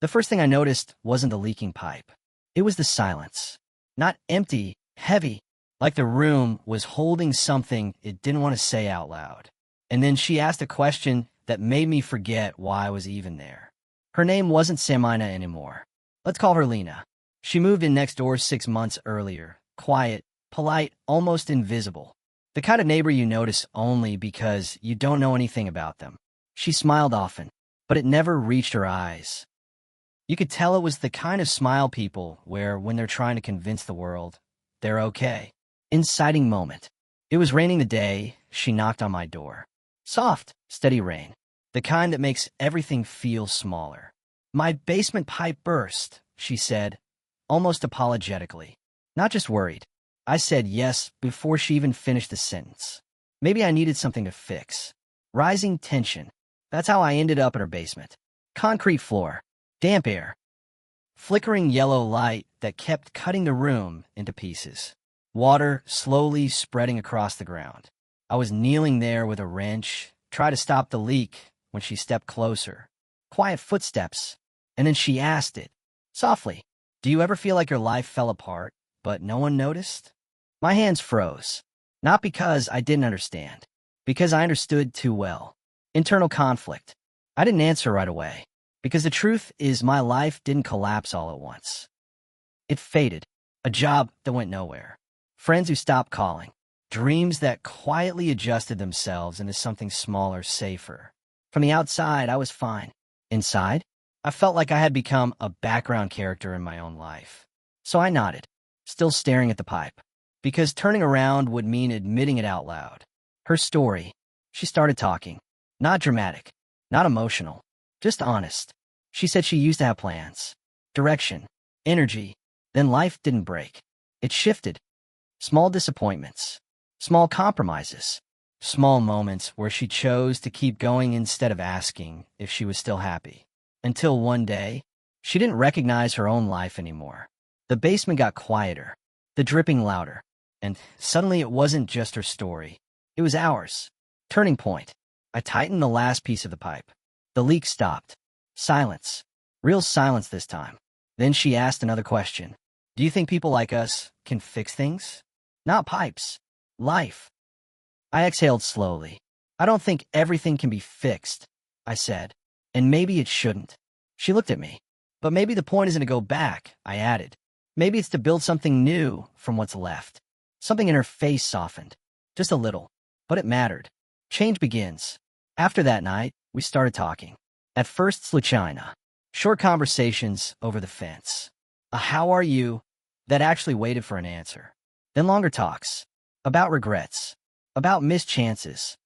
The first thing I noticed wasn't the leaking pipe. It was the silence. Not empty, heavy, like the room was holding something it didn't want to say out loud. And then she asked a question that made me forget why I was even there. Her name wasn't Samina anymore. Let's call her Lena. She moved in next door 6 months earlier. Quiet, polite, almost invisible. The kind of neighbor you notice only because you don't know anything about them. She smiled often, but it never reached her eyes. You could tell it was the kind of smile people wear when they're trying to convince the world they're okay. Inciting moment. It was raining the day she knocked on my door. Soft, steady rain. The kind that makes everything feel smaller. My basement pipe burst, she said, almost apologetically. Not just worried. I said yes before she even finished the sentence. Maybe I needed something to fix. Rising tension. That's how I ended up in her basement. Concrete floor. Damp air. Flickering yellow light that kept cutting the room into pieces. Water slowly spreading across the ground. I was kneeling there with a wrench, trying to stop the leak when she stepped closer. Quiet footsteps. And then she asked it, softly, "Do you ever feel like your life fell apart, but no one noticed?" My hands froze. Not because I didn't understand. Because I understood too well. Internal conflict. I didn't answer right away. Because the truth is my life didn't collapse all at once. It faded. A job that went nowhere. Friends who stopped calling. Dreams that quietly adjusted themselves into something smaller, safer. From the outside, I was fine. Inside, I felt like I had become a background character in my own life. So I nodded, still staring at the pipe. Because turning around would mean admitting it out loud. Her story. She started talking. Not dramatic. Not emotional. Just honest. She said she used to have plans, direction, energy. Then life didn't break. It shifted. Small disappointments, small compromises, small moments where she chose to keep going instead of asking if she was still happy. Until one day, she didn't recognize her own life anymore. The basement got quieter, the dripping louder, and suddenly it wasn't just her story. It was ours. Turning point. I tightened the last piece of the pipe. The leak stopped. Silence. Real silence this time. Then she asked another question. Do you think people like us can fix things? Not pipes. Life. I exhaled slowly. I don't think everything can be fixed, I said. And maybe it shouldn't. She looked at me. But maybe the point isn't to go back, I added. Maybe it's to build something new from what's left. Something in her face softened. Just a little. But it mattered. Change begins. After that night, we started talking. At first, sluchina. Short conversations over the fence. A how are you that actually waited for an answer. Then longer talks. About regrets. About missed chances.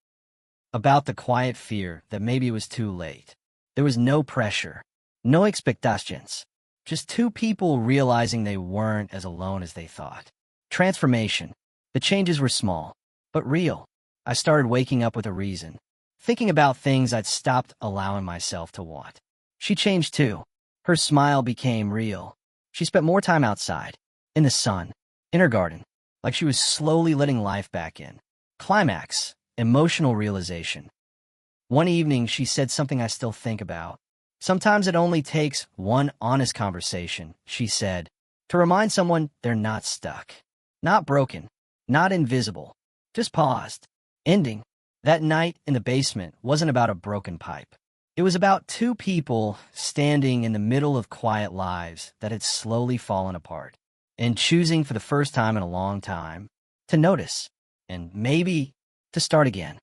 About the quiet fear that maybe it was too late. There was no pressure. No expectations. Just two people realizing they weren't as alone as they thought. Transformation. The changes were small, but real. I started waking up with a reason. Thinking about things I'd stopped allowing myself to want. She changed too. Her smile became real. She spent more time outside, in the sun, in her garden, like she was slowly letting life back in. Climax, emotional realization. One evening, she said something I still think about. Sometimes it only takes one honest conversation, she said, to remind someone they're not stuck, not broken, not invisible, just paused. Ending. That night in the basement wasn't about a broken pipe. It was about two people standing in the middle of quiet lives that had slowly fallen apart and choosing for the first time in a long time to notice and maybe to start again.